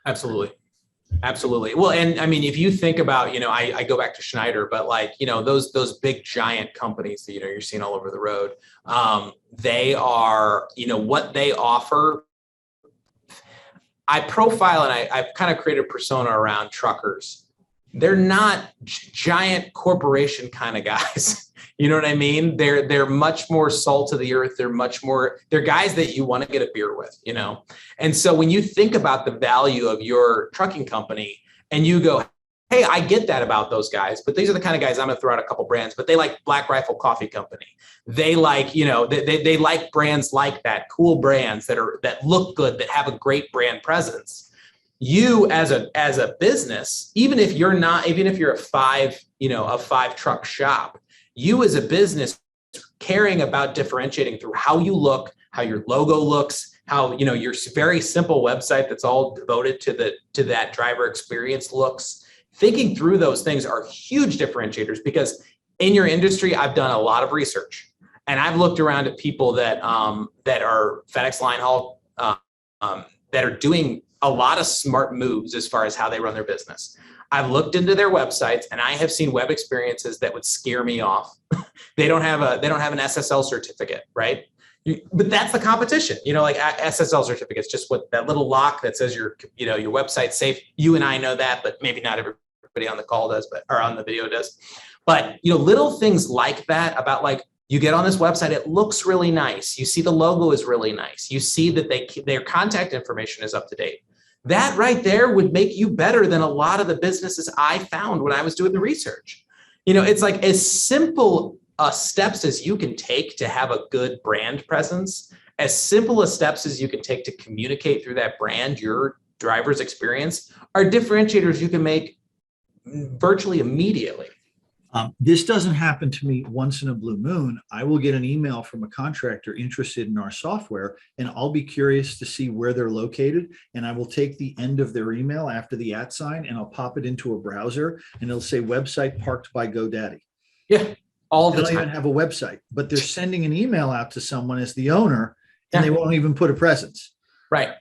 Speaker 2: Absolutely. Absolutely. Well, and I mean, if you think about, I go back to Schneider, but like, those big giant companies that, you're seeing all over the road, they are, what they offer. I profile and I've kind of created a persona around truckers. They're not giant corporation kind of guys. You know what I mean? They're much more salt of the earth. They're guys that you want to get a beer with, And so when you think about the value of your trucking company and you go, hey, I get that about those guys, but these are the kind of guys, I'm going to throw out a couple brands, but they like Black Rifle Coffee Company. They like, they like brands like that, cool brands that look good, that have a great brand presence. You as a business, even if you're a five truck shop, you as a business caring about differentiating through how you look, how your logo looks, how, your very simple website that's all devoted to that driver experience looks. Thinking through those things are huge differentiators, because in your industry, I've done a lot of research and I've looked around at people that are FedEx line haul, that are doing a lot of smart moves as far as how they run their business. I've looked into their websites and I have seen web experiences that would scare me off. They don't have an SSL certificate, right? But that's the competition, like SSL certificates, just what that little lock that says your website's safe. You and I know that, but maybe not everybody on the call does, or on the video does. But, little things like that about like, you get on this website, it looks really nice. You see the logo is really nice. You see that their contact information is up to date. That right there would make you better than a lot of the businesses I found when I was doing the research. It's like as simple steps as you can take to have a good brand presence, as simple as steps as you can take to communicate through that brand, your driver's experience, are differentiators you can make virtually immediately.
Speaker 1: This doesn't happen to me once in a blue moon. I will get an email from a contractor interested in our software, and I'll be curious to see where they're located. And I will take the end of their email after the @ sign, and I'll pop it into a browser, and it'll say website parked by GoDaddy.
Speaker 2: Yeah, all the time.
Speaker 1: They don't even have a website, but they're sending an email out to someone as the owner, and they won't even put a presence.
Speaker 2: Right.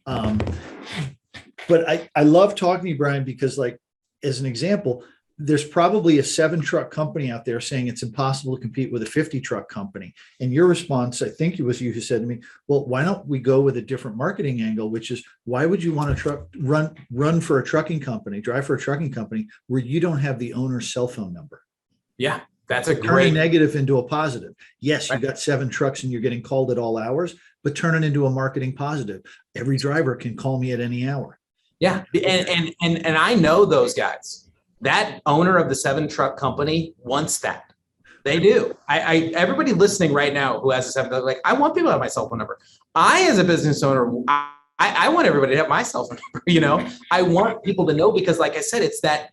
Speaker 1: But I love talking to you, Brian, because like, as an example, there's probably a 7-truck company out there saying it's impossible to compete with a 50-truck company. And your response, I think it was you who said to me, well, why don't we go with a different marketing angle, which is, why would you want to run for a trucking company, drive for a trucking company where you don't have the owner's cell phone number?
Speaker 2: Yeah, that's a
Speaker 1: Turn
Speaker 2: great
Speaker 1: a negative into a positive. Yes, you got 7 trucks and you're getting called at all hours, but turn it into a marketing positive. Every driver can call me at any hour.
Speaker 2: Yeah, and I know those guys. That owner of the 7-truck company wants that. They do. Everybody listening right now who has a 7, like, I want people to have my cell phone number. I, as a business owner, I want everybody to have my cell phone number. I want people to know, because like I said, it's that,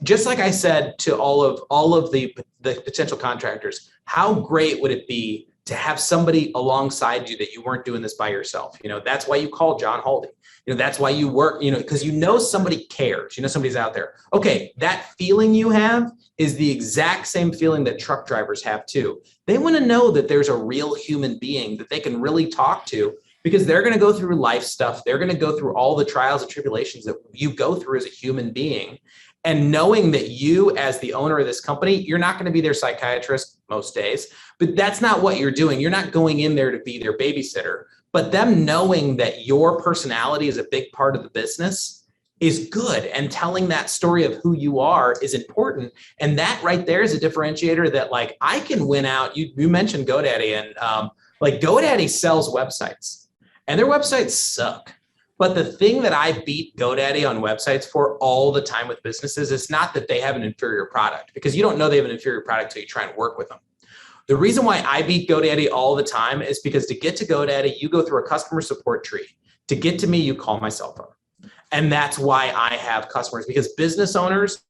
Speaker 2: just like I said to all of the potential contractors, how great would it be to have somebody alongside you that you weren't doing this by yourself? That's why you call John Haldy. That's why you work, because somebody cares, somebody's out there. Okay, that feeling you have is the exact same feeling that truck drivers have too. They want to know that there's a real human being that they can really talk to, because they're going to go through life stuff. They're going to go through all the trials and tribulations that you go through as a human being. And knowing that you, as the owner of this company, you're not going to be their psychiatrist most days, but that's not what you're doing. You're not going in there to be their babysitter. But them knowing that your personality is a big part of the business is good. And telling that story of who you are is important. And that right there is a differentiator that, like, I can win out. You mentioned GoDaddy, and like GoDaddy sells websites, and their websites suck. But the thing that I beat GoDaddy on websites for all the time with businesses is not that they have an inferior product, because you don't know they have an inferior product till you try and work with them. The reason why I beat GoDaddy all the time is because to get to GoDaddy, you go through a customer support tree. To get to me, you call my cell phone. And that's why I have customers, because business owners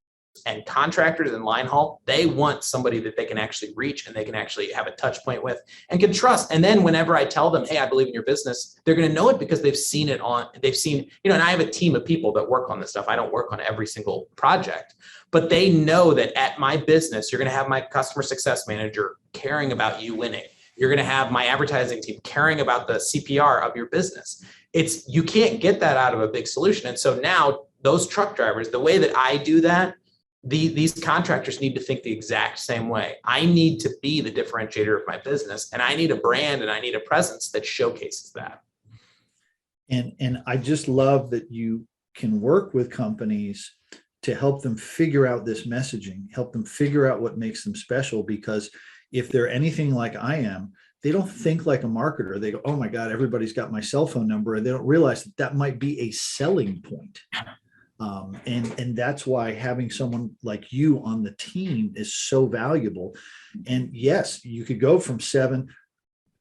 Speaker 2: and contractors and line haul, they want somebody that they can actually reach and they can actually have a touch point with and can trust. And then whenever I tell them, hey, I believe in your business, they're going to know it because they've seen, and I have a team of people that work on this stuff. I don't work on every single project, but they know that at my business, you're going to have my customer success manager caring about you winning. You're going to have my advertising team caring about the CPR of your business. You can't get that out of a big solution. And so now those truck drivers, the way that I do that, these contractors need to think the exact same way. I need to be the differentiator of my business, and I need a brand and I need a presence that showcases that.
Speaker 1: And I just love that you can work with companies to help them figure out this messaging, help them figure out what makes them special, because if they're anything like I am, they don't think like a marketer. They go, oh my God, everybody's got my cell phone number. And they don't realize that that might be a selling point. And that's why having someone like you on the team is so valuable. And yes, you could go from 7.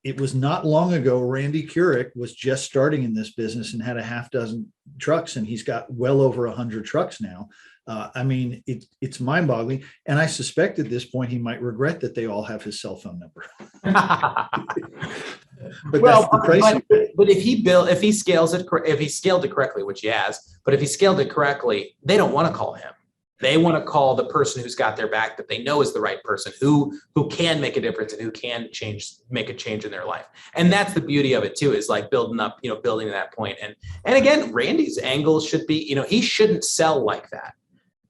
Speaker 1: It was not long ago, Randy Keurig was just starting in this business and had a half dozen trucks, and he's got well over 100 trucks now. I mean, it's mind-boggling. And I suspect at this point, he might regret that they all have his cell phone number. But well,
Speaker 2: but if he scaled it correctly, which he has, but if he scaled it correctly, they don't want to call him. They want to call the person who's got their back, that they know is the right person, who can make a difference and who can make a change in their life. And that's the beauty of it too, is like building to that point. And again, Randy's angle should be, he shouldn't sell like that.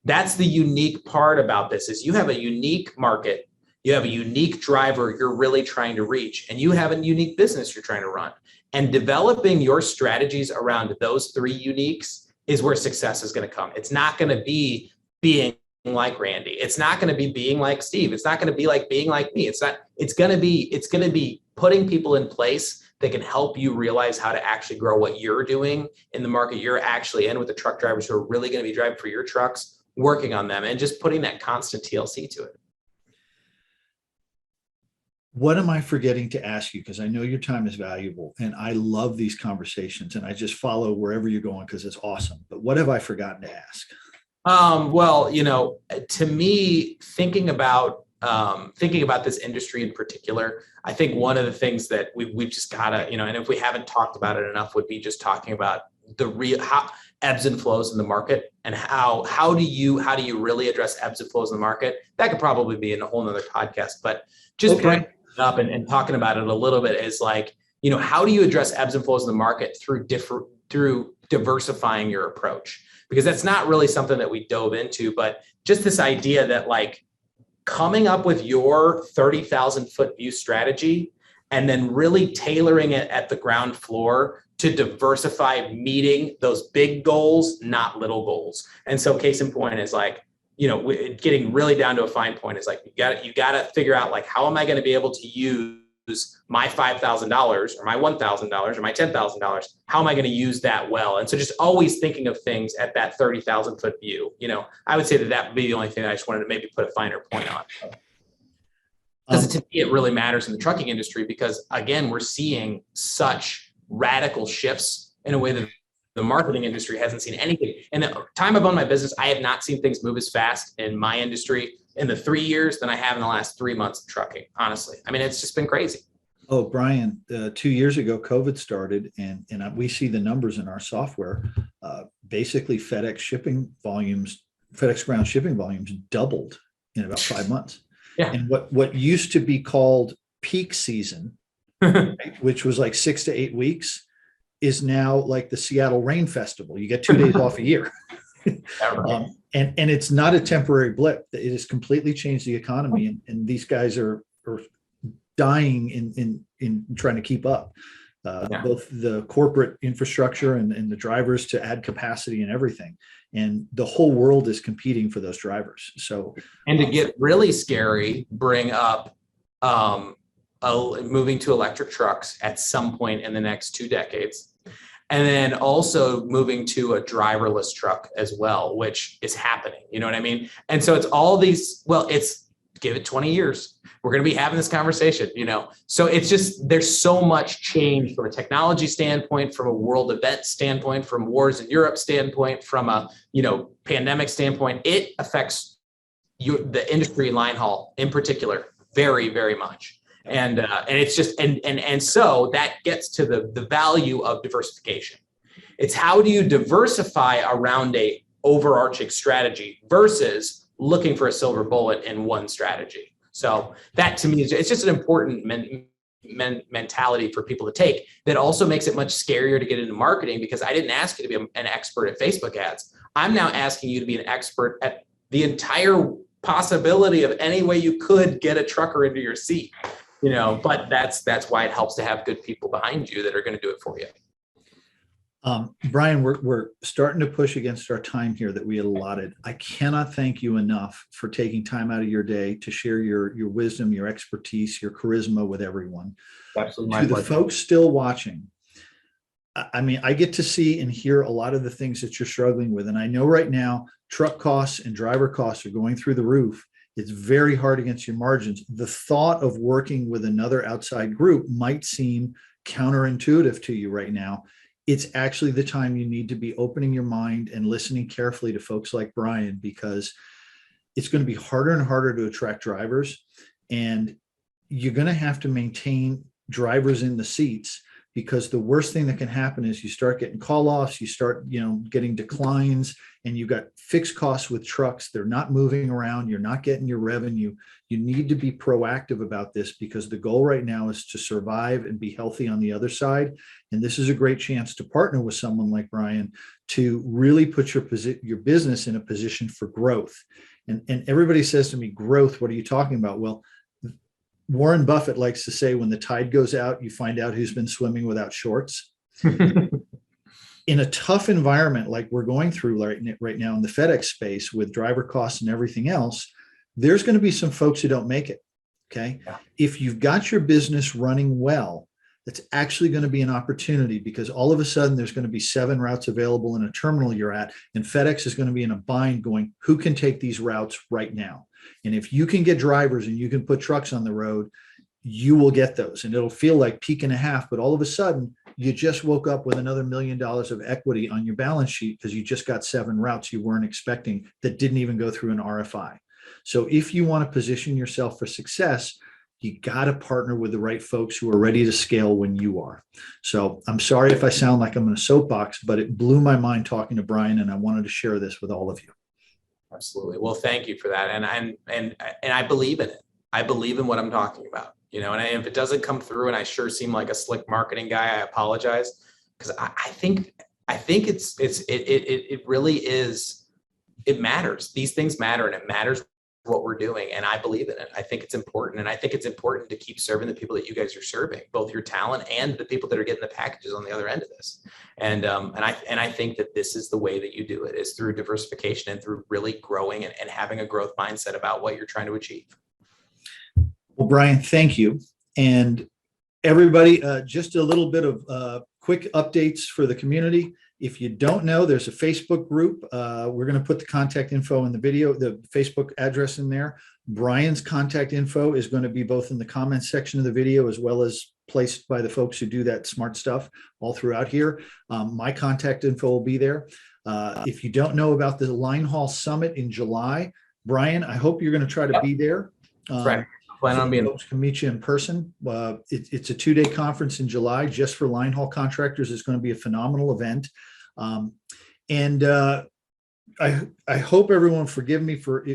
Speaker 2: That's the unique part about this, is you have a unique market. You have a unique driver you're really trying to reach, and you have a unique business you're trying to run. And developing your strategies around those 3 uniques is where success is going to come. It's not going to be being like Randy. It's not going to be being like Steve. It's not going to be like being like me. It's going to be putting people in place that can help you realize how to actually grow what you're doing in the market you're actually in, with the truck drivers who are really going to be driving for your trucks, working on them, and just putting that constant TLC to it.
Speaker 1: What am I forgetting to ask you? Because I know your time is valuable and I love these conversations, and I just follow wherever you're going because it's awesome. But what have I forgotten to ask?
Speaker 2: Well, to me, thinking about this industry in particular, I think one of the things that we've just gotta, and if we haven't talked about it enough, would be just talking about the real ebbs and flows in the market, and how do you really address ebbs and flows in the market. That could probably be in a whole nother podcast, but just bringing it up and talking about it a little bit is like, how do you address ebbs and flows in the market through diversifying your approach? Because that's not really something that we dove into, but just this idea that like coming up with your 30,000 foot view strategy and then really tailoring it at the ground floor to diversify, meeting those big goals, not little goals. And so case in point is like, getting really down to a fine point is like, you got to figure out like, how am I going to be able to use my $5,000 or my $1,000 or my $10,000? How am I going to use that well? And so just always thinking of things at that 30,000 foot view. I would say that would be the only thing I just wanted to maybe put a finer point on. Because to me, it really matters in the trucking industry, because again, we're seeing such radical shifts in a way that the marketing industry hasn't seen anything. In the time I've owned my business, I have not seen things move as fast in my industry in the 3 years than I have in the last 3 months of trucking, honestly. I mean, it's just been crazy.
Speaker 1: Oh, Brian, 2 years ago, COVID started, and we see the numbers in our software. Basically, FedEx ground shipping volumes doubled in about 5 months. Yeah. And what used to be called peak season, right, which was like 6 to 8 weeks, is now like the Seattle Rain Festival. You get 2 days off a year. And it's not a temporary blip. It has completely changed the economy, and these guys are dying in trying to keep up. Both the corporate infrastructure and the drivers to add capacity and everything. And the whole world is competing for those drivers. So,
Speaker 2: and to get really scary, bring up moving to electric trucks at some point in the next 2 decades. And then also moving to a driverless truck as well, which is happening. You know what I mean? And so it's all these, give it 20 years. We're going to be having this conversation, So it's just, there's so much change from a technology standpoint, from a world event standpoint, from wars in Europe standpoint, from a, pandemic standpoint. It affects the industry line haul in particular very, very much. And it's just, and so that gets to the value of diversification. It's how do you diversify around a overarching strategy versus looking for a silver bullet in one strategy. So that to me is, it's just an important mentality for people to take, that also makes it much scarier to get into marketing, because I didn't ask you to be an expert at Facebook ads. I'm now asking you to be an expert at the entire possibility of any way you could get a trucker into your seat, but that's why it helps to have good people behind you that are going to do it for you.
Speaker 1: Brian, we're starting to push against our time here that we had allotted. I cannot thank you enough for taking time out of your day to share your wisdom, your expertise, your charisma with everyone.
Speaker 2: Absolutely.
Speaker 1: To the folks still watching, I mean, I get to see and hear a lot of the things that you're struggling with. And I know right now, truck costs and driver costs are going through the roof. It's very hard against your margins. The thought of working with another outside group might seem counterintuitive to you right now. It's actually the time you need to be opening your mind and listening carefully to folks like Brian, because it's going to be harder and harder to attract drivers, and you're going to have to maintain drivers in the seats, because the worst thing that can happen is you start getting call offs, you start, getting declines, and you've got fixed costs with trucks. They're not moving around. You're not getting your revenue. You need to be proactive about this, because the goal right now is to survive and be healthy on the other side. And this is a great chance to partner with someone like Brian to really put your business in a position for growth. And everybody says to me, growth, what are you talking about? Well, Warren Buffett likes to say, when the tide goes out, you find out who's been swimming without shorts. In a tough environment like we're going through right now in the FedEx space with driver costs and everything else, there's going to be some folks who don't make it. Okay. Yeah. If you've got your business running well, that's actually going to be an opportunity, because all of a sudden there's going to be 7 routes available in a terminal you're at, and FedEx is going to be in a bind going, who can take these routes right now? And if you can get drivers and you can put trucks on the road, you will get those. And it'll feel like peak and a half, but all of a sudden you just woke up with another $1 million of equity on your balance sheet, because you just got 7 routes you weren't expecting that didn't even go through an RFI. So if you want to position yourself for success, you got to partner with the right folks who are ready to scale when you are. So I'm sorry if I sound like I'm in a soapbox, but it blew my mind talking to Brian, and I wanted to share this with all of you.
Speaker 2: Absolutely. Well, thank you for that. And I believe in it. I believe in what I'm talking about, and if it doesn't come through and I sure seem like a slick marketing guy, I apologize, because I think it really is, it matters. These things matter, and it matters what we're doing. And I believe in it. I think it's important. And I think it's important to keep serving the people that you guys are serving, both your talent and the people that are getting the packages on the other end of this. And I think that this is the way that you do it, is through diversification and through really growing and having a growth mindset about what you're trying to achieve.
Speaker 1: Well, Brian, thank you. And everybody, just a little bit of quick updates for the community. If you don't know, there's a Facebook group. We're going to put the contact info in the video, the Facebook address in there. Brian's contact info is going to be both in the comments section of the video, as well as placed by the folks who do that smart stuff all throughout here. My contact info will be there. If you don't know about the Line Haul Summit in July, Brian, I hope you're going to try to be there.
Speaker 2: Right. Plan on being.
Speaker 1: Folks can meet you in person. It's a 2-day conference in July just for line haul contractors. It's going to be a phenomenal event. I hope everyone forgive me for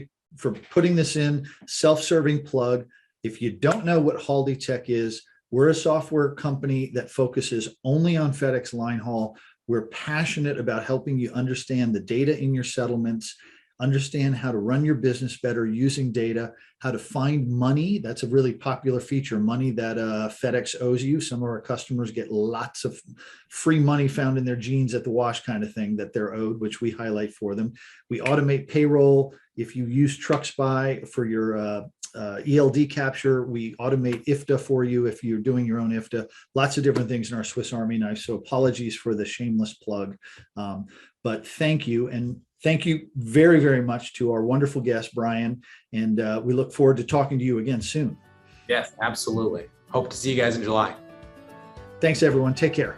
Speaker 1: putting this in. Self-serving plug. If you don't know what Haldy Tech is, we're a software company that focuses only on FedEx line haul. We're passionate about helping you understand the data in your settlements, understand how to run your business better using data, how to find money. That's a really popular feature, money that FedEx owes you. Some of our customers get lots of free money found in their jeans at the wash kind of thing that they're owed, which we highlight for them. We automate payroll. If you use TruckSpy for your ELD capture, we automate IFTA for you if you're doing your own IFTA. Lots of different things in our Swiss Army knife. So apologies for the shameless plug. But thank you. And thank you very, very much to our wonderful guest, Brian. And we look forward to talking to you again soon.
Speaker 2: Yes, absolutely. Hope to see you guys in July.
Speaker 1: Thanks, everyone. Take care.